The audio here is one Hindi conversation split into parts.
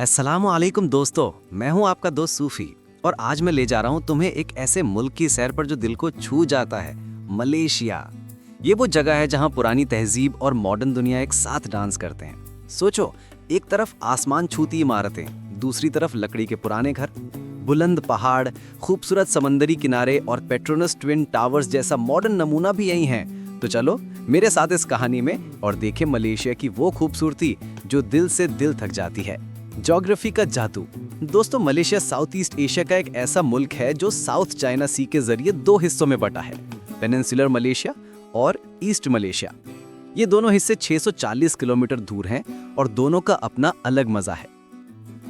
अस्सलामुअलैकुम दोस्तों, मैं हूं आपका दोस्त सूफी और आज मैं ले जा रहा हूं तुम्हें एक ऐसे मुल्क की सैर पर जो दिल को छू जाता है, मलेशिया। ये वो जगह है जहां पुरानी तहजीब और मॉडर्न दुनिया एक साथ डांस करते हैं। सोचो, एक तरफ आसमान छूती इमारतें, दूसरी तरफ लकड़ी के पुराने घर, बुलंद पहाड़, खूबसूरत समंदरी किनारे और पेट्रोनस ट्विन टावर्स जैसा मॉडर्न नमूना भी यही है। तो चलो मेरे साथ इस कहानी में और देखें मलेशिया की वो खूबसूरती जो दिल से दिल थक जाती है। ज्योग्राफी का जादू। दोस्तों, मलेशिया साउथ ईस्ट एशिया का एक ऐसा मुल्क है जो साउथ चाइना सी के जरिए दो हिस्सों में बटा है, पेनिनसुलर मलेशिया और ईस्ट मलेशिया। ये दोनों हिस्से 640 किलोमीटर दूर हैं और दोनों का अपना अलग मजा है।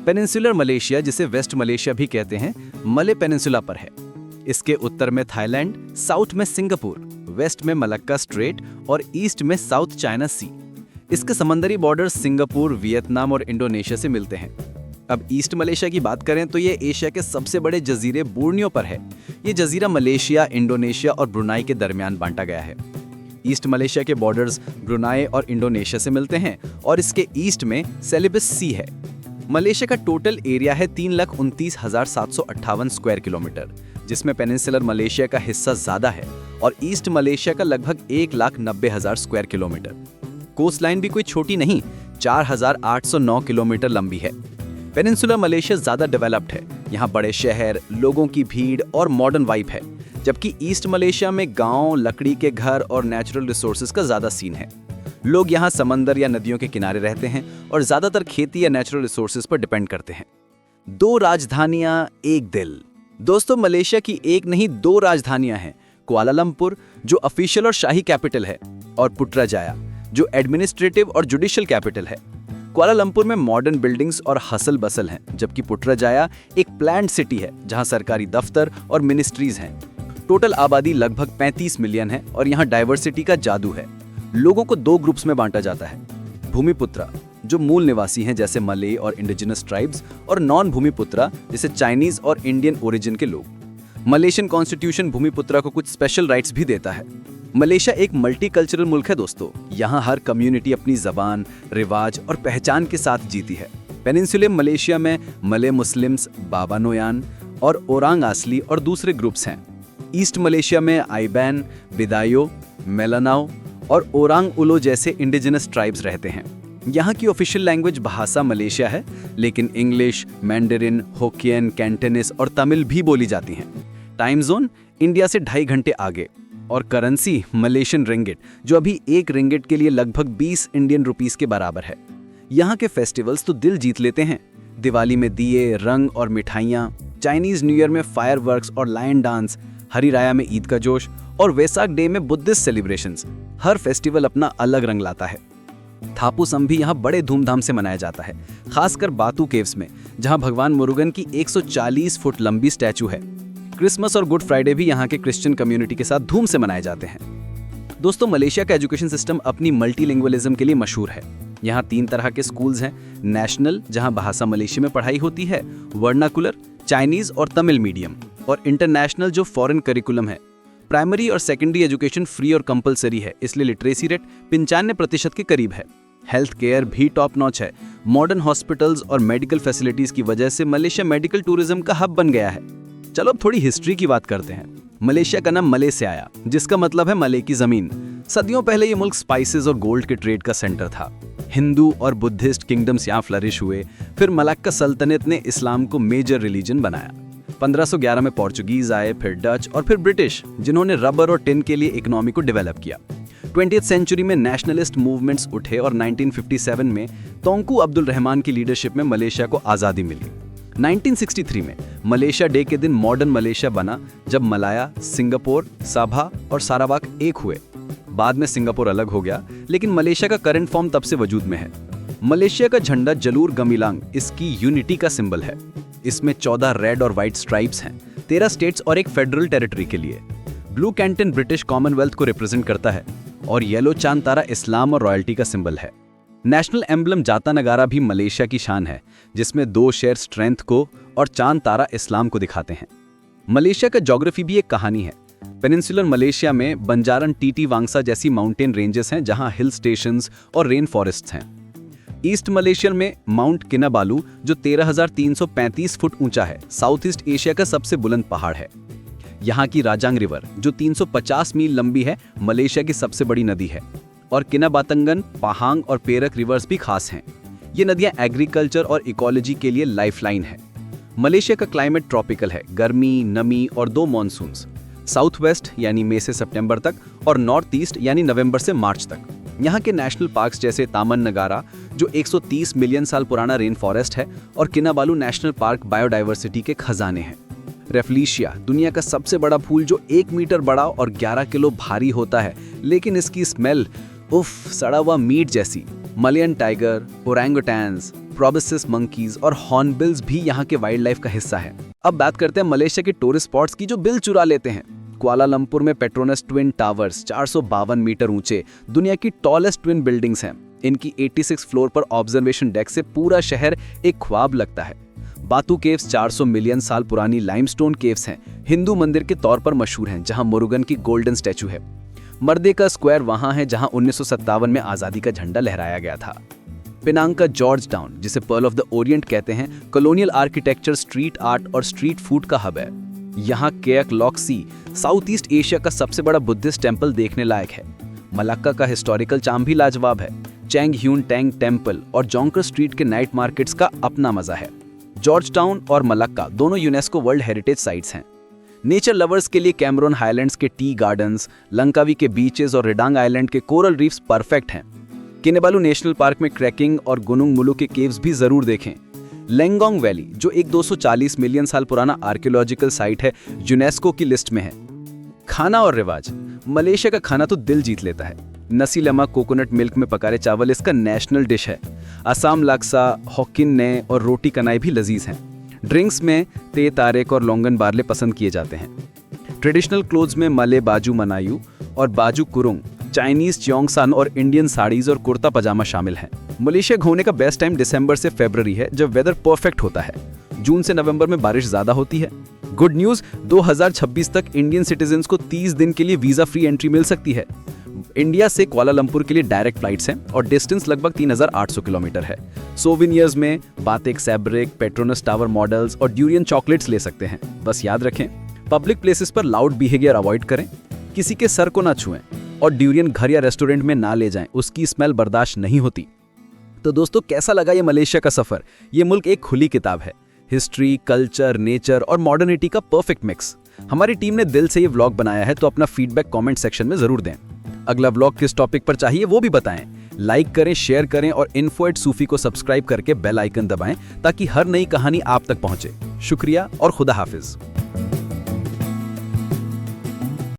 पेनिनसुलर मलेशिया, जिसे वेस्ट मलेशिया भी कहते हैं, मले पेनिनसुला पर है। इसके उत्तर में थाईलैंड, साउथ में सिंगापुर, वेस्ट में मलक्का स्ट्रेट और ईस्ट में साउथ चाइना सी। इसके समंदरी बॉर्डर सिंगापुर, वियतनाम और इंडोनेशिया से मिलते हैं। अब ईस्ट मलेशिया की बात करें तो ये एशिया के सबसे बड़े जजीरे बोर्नियो पर है। ये जजीरा मलेशिया, इंडोनेशिया और ब्रुनाई के दरमियान बांटा गया है। ईस्ट मलेशिया के बॉर्डर्स ब्रुनाई और इंडोनेशिया से मिलते हैं और इसके ईस्ट में सेलिबस सी है। मलेशिया का टोटल एरिया है 3,29,758 स्क्वायर किलोमीटर, जिसमें पेनिनसुलर मलेशिया का हिस्सा ज्यादा है और ईस्ट मलेशिया का लगभग 1,90,000 स्क्वायर किलोमीटर। कोस्ट लाइन भी कोई छोटी नहीं, 4,809 किलोमीटर लंबी है। पेनिनसुलर मलेशिया ज्यादा डेवलप्ड है। यहाँ बड़े शहर, लोगों की भीड़ और मॉडर्न वाइब है, जबकि ईस्ट मलेशिया में गांव, लकड़ी के घर और नेचुरल रिसोर्सेज का ज्यादा सीन है। लोग यहाँ समंदर या नदियों के किनारे रहते हैं और ज्यादातर खेती या नेचुरल रिसोर्सेज पर डिपेंड करते हैं। दो राजधानियां, एक दिल। दोस्तों, मलेशिया की एक नहीं दो राजधानियां हैं। कुआलालंपुर, जो ऑफिशियल और शाही कैपिटल है, और पुट्राजाया, जो एडमिनिस्ट्रेटिव और जुडिशियल कैपिटल है। कुआलालंपुर में मॉडर्न बिल्डिंग्स और हसल बसल हैं, जबकि पुट्राजाया एक प्लान्ड सिटी है जहां सरकारी दफ्तर और मिनिस्ट्रीज हैं। टोटल आबादी लगभग 35 मिलियन है और यहाँ डाइवर्सिटी का जादू है। लोगों को दो ग्रुप्स में बांटा जाता है, भूमिपुत्रा, जो मूल निवासी हैं जैसे मले और इंडिजिनस ट्राइब्स, और नॉन भूमिपुत्रा, जैसे चाइनीज और इंडियन ओरिजिन के लोग। मलेशियन कॉन्स्टिट्यूशन भूमिपुत्रा को कुछ स्पेशल राइट्स भी देता है। मलेशिया एक मल्टीकल्चरल मुल्क है दोस्तों। यहाँ हर कम्युनिटी अपनी जबान, रिवाज और पहचान के साथ जीती है। पेनिनसुलर मलेशिया में मले मुस्लिम्स, बाबा नोयान और ओरांग आसली और दूसरे ग्रुप्स हैं। ईस्ट मलेशिया में आइबैन, बिदायो, मेलानाओ और ओरांग उलो जैसे इंडिजिनस ट्राइब्स रहते हैं। यहाँ की ऑफिशियल लैंग्वेज भाषा मलेशिया है, लेकिन इंग्लिश, मैंडरिन, होकियन, कैंटोनीज और तमिल भी बोली जाती हैं। टाइम जोन इंडिया से 2.5 घंटे आगे, और करेंसी मलेशियन रिंगिट, जो अभी एक रिंगिट के लिए लगभग 20 इंडियन रुपीस के बराबर है। यहाँ के फेस्टिवल्स तो दिल जीत लेते हैं। दिवाली में दिए, रंग और मिठाइयाँ, चाइनीज न्यू ईयर में फायरवर्क्स और लायन डांस, हरी राया में ईद का जोश और वेसाक डे में बुद्धिस्ट सेलिब्रेशंस। हर फेस्टिवल अपना अलग रंग लाता है। थापुसम भी यहाँ बड़े धूमधाम से मनाया जाता है, खासकर बातू केव्स में, जहाँ भगवान मुरुगन की 140 फुट लंबी स्टैचू है। क्रिसमस और गुड फ्राइडे भी यहाँ के क्रिश्चियन कम्युनिटी के साथ धूम से मनाए जाते हैं। दोस्तों, मलेशिया का एजुकेशन सिस्टम अपनी मल्टीलिंगुअलिज्म के लिए मशहूर है। यहाँ 3 तरह के स्कूल्स हैं। नेशनल, जहाँ भाषा मलेशिया में पढ़ाई होती है, वर्नाकुलर, चाइनीज और तमिल मीडियम, और इंटरनेशनल, जो फॉरेन करिकुलम है। प्राइमरी और सेकेंडरी एजुकेशन फ्री और कंपलसरी है, इसलिए लिटरेसी रेट 95% के करीब है। हेल्थ केयर भी टॉप नॉच है। मॉडर्न हॉस्पिटल्स और मेडिकल फैसिलिटीज की वजह से मलेशिया मेडिकल टूरिज्म का हब बन गया है। चलो अब थोड़ी हिस्ट्री की बात करते हैं। मलेशिया का नाम मले से आया, जिसका मतलब है मले की जमीन। सदियों पहले ये मुल्क स्पाइसेस और गोल्ड के ट्रेड का सेंटर था। हिंदू और बुद्धिस्ट किंगडम्स यहाँ फ्लरिश हुए। फिर मलक्का सल्तनत ने इस्लाम को मेजर रिलीजन बनाया। 1511 में पोर्चुगीज आए, फिर डच और फिर ब्रिटिश, जिन्होंने रबर और टिन के लिए इकोनॉमी को डेवलप किया। 20th सेंचुरी में नेशनलिस्ट मूवमेंट्स उठे और 1957 में तोंकू अब्दुल रहमान की लीडरशिप में मलेशिया को आज़ादी मिली। 1963 में मलेशिया डे के दिन मॉडर्न मलेशिया बना, जब मलाया, सिंगापुर, साभा और सारावाक एक हुए। बाद में सिंगापुर अलग हो गया, लेकिन मलेशिया का करंट फॉर्म तब से वजूद में है। मलेशिया का झंडा जलूर गमीलांग इसकी यूनिटी का सिंबल है। इसमें 14 रेड और व्हाइट स्ट्राइप्स हैं, 13 स्टेट्स और एक फेडरल टेरिटरी के लिए। ब्लू कैंटन ब्रिटिश कॉमनवेल्थ को रिप्रेजेंट करता है और येलो चांद तारा इस्लाम और रॉयल्टी का सिंबल है। नेशनल एम्बलम जाता नगारा भी मलेशिया की शान है, जिसमें 2 शेर स्ट्रेंथ को और चांद तारा इस्लाम को दिखाते हैं। मलेशिया का ज्योग्राफी भी एक कहानी है। पेनिनसुलर मलेशिया में बंजारन टीटी वांगसा जैसी माउंटेन रेंजेस हैं, जहां हिल स्टेशंस और रेन फॉरेस्ट्स हैं। ईस्ट मलेशिया में माउंट किनाबालू जो 13,335 फुट ऊंचा है, साउथ ईस्ट एशिया का सबसे बुलंद पहाड़ है। यहाँ की राजांग रिवर जो 350 मील लंबी है, मलेशिया की सबसे बड़ी नदी है। और किनाबातंगन, पहांग और पेरक रिवर्स भी खास हैं। ये नदियाँ एग्रीकल्चर और इकोलॉजी के लिए लाइफलाइन है। मलेशिया का क्लाइमेट ट्रॉपिकल है, गर्मी, नमी और 2 मॉनसून्स, साउथ वेस्ट यानी मई से सितंबर तक और नॉर्थ ईस्ट यानी नवंबर से मार्च तक। यहाँ के नेशनल पार्क्स जैसे तामन नगारा जो 130 मिलियन साल पुराना रेन फॉरेस्ट है और किनाबालू नेशनल पार्क बायोडाइवर्सिटी के खजाने हैं। रेफ्लिशिया दुनिया का सबसे बड़ा फूल जो 1 मीटर बड़ा और 11 किलो भारी होता है, लेकिन इसकी स्मेल उफ, सड़ा हुआ मीट जैसी। मलयन टाइगर, ओरंगुटैन्स, प्रोबोसिस मंकीज और हॉर्नबिल्स भी यहाँ के वाइल्ड लाइफ का हिस्सा है। अब बात करते हैं मलेशिया के टूरिस्ट स्पॉट्स की जो बिल चुरा लेते हैं। कुआलालंपुर में पेट्रोनस ट्विन टावर्स 452 मीटर ऊंचे, दुनिया की टॉलेस्ट ट्विन बिल्डिंग्स हैं। इनकी 86 फ्लोर पर ऑब्जर्वेशन डेक से पूरा शहर एक ख्वाब लगता है। बातू केव्स 400 मिलियन साल पुरानी लाइमस्टोन केव्स हैं, हिंदू मंदिर के तौर पर मशहूर हैं, जहां मुरुगन की गोल्डन स्टैचू है। मर्देका स्क्वायर वहां है जहां 1957 में आजादी का झंडा लहराया गया था। पेनांग का जॉर्ज टाउन, जिसे पर्ल ऑफ द ओरिएंट कहते हैं, कॉलोनियल आर्किटेक्चर, स्ट्रीट आर्ट और स्ट्रीट फूड का हब है। यहाँ केक लॉक सी, साउथ ईस्ट एशिया का सबसे बड़ा बुद्धिस्ट टेम्पल, देखने लायक है। मलाक्का का हिस्टोरिकल चार्म भी लाजवाब है। चैंग ह्यून टैंग टेम्पल और जोंकर स्ट्रीट के नाइट मार्केट्स का अपना मजा है। जॉर्ज टाउन और मलाक्का दोनों यूनेस्को वर्ल्ड हेरिटेज साइट्स हैं। नेचर लवर्स के लिए कैमरून हाईलैंड्स के टी गार्डन्स, लंकावी के बीचेस और रिडांग आइलैंड के कोरल रीफ्स परफेक्ट हैं। किनाबालू नेशनल पार्क में ट्रैकिंग और गुनुंग मुलू के केव्स भी जरूर देखें। लेंगोंग वैली जो एक 240 मिलियन साल पुराना आर्कियोलॉजिकल साइट है, यूनेस्को की लिस्ट में है। खाना और रिवाज, मलेशिया का खाना तो दिल जीत लेता है। नसी लेमक कोकोनट मिल्क में पकाए चावल इसका नेशनल डिश है। असम लाक्सा, होक्किन और रोटी कनाई भी लजीज हैं। ड्रिंक्स में ते तारेक और लोंगन बार्ले पसंद किए जाते हैं। ट्रेडिशनल क्लोथ्स में मले बाजू मनायू और बाजू कुरुंग, चाइनीज च्योंगसान और इंडियन साड़ीज और कुर्ता पजामा शामिल हैं। मलेशिया घूमने का बेस्ट टाइम दिसंबर से फरवरी है, जब वेदर परफेक्ट होता है। जून से नवंबर में बारिश ज्यादा होती है। गुड न्यूज, 2026 तक इंडियन सिटीजन्स को 30 दिन के लिए वीजा फ्री एंट्री मिल सकती है। इंडिया से कुआलालंपुर के लिए डायरेक्ट फ्लाइट्स हैं और डिस्टेंस लगभग 3,800 किलोमीटर है। सोविनियर्स में बातिक सैब्रिक, पेट्रोनस टावर मॉडल्स और ड्यूरियन चॉकलेट्स ले सकते हैं। बस याद रखें, पब्लिक प्लेसेस पर लाउड बिहेवियर अवॉइड करें, किसी के सर को ना छुएं और ड्यूरियन घर या रेस्टोरेंट में ना ले जाएं, उसकी स्मेल बर्दाश्त नहीं होती। तो दोस्तों, कैसा लगा ये मलेशिया का सफर? ये मुल्क एक खुली किताब है, हिस्ट्री, कल्चर, नेचर और मॉडर्निटी का परफेक्ट मिक्स। हमारी टीम ने दिल से ये व्लॉग बनाया है, तो अपना फीडबैक कमेंट सेक्शन में जरूर दें। अगला व्लॉग किस टॉपिक पर चाहिए वो भी बताएं। लाइक करें, शेयर करें और info@sufi को सब्सक्राइब करके बेल आइकन दबाएं ताकि हर नई कहानी आप तक पहुंचे। शुक्रिया और खुदा हाफिज।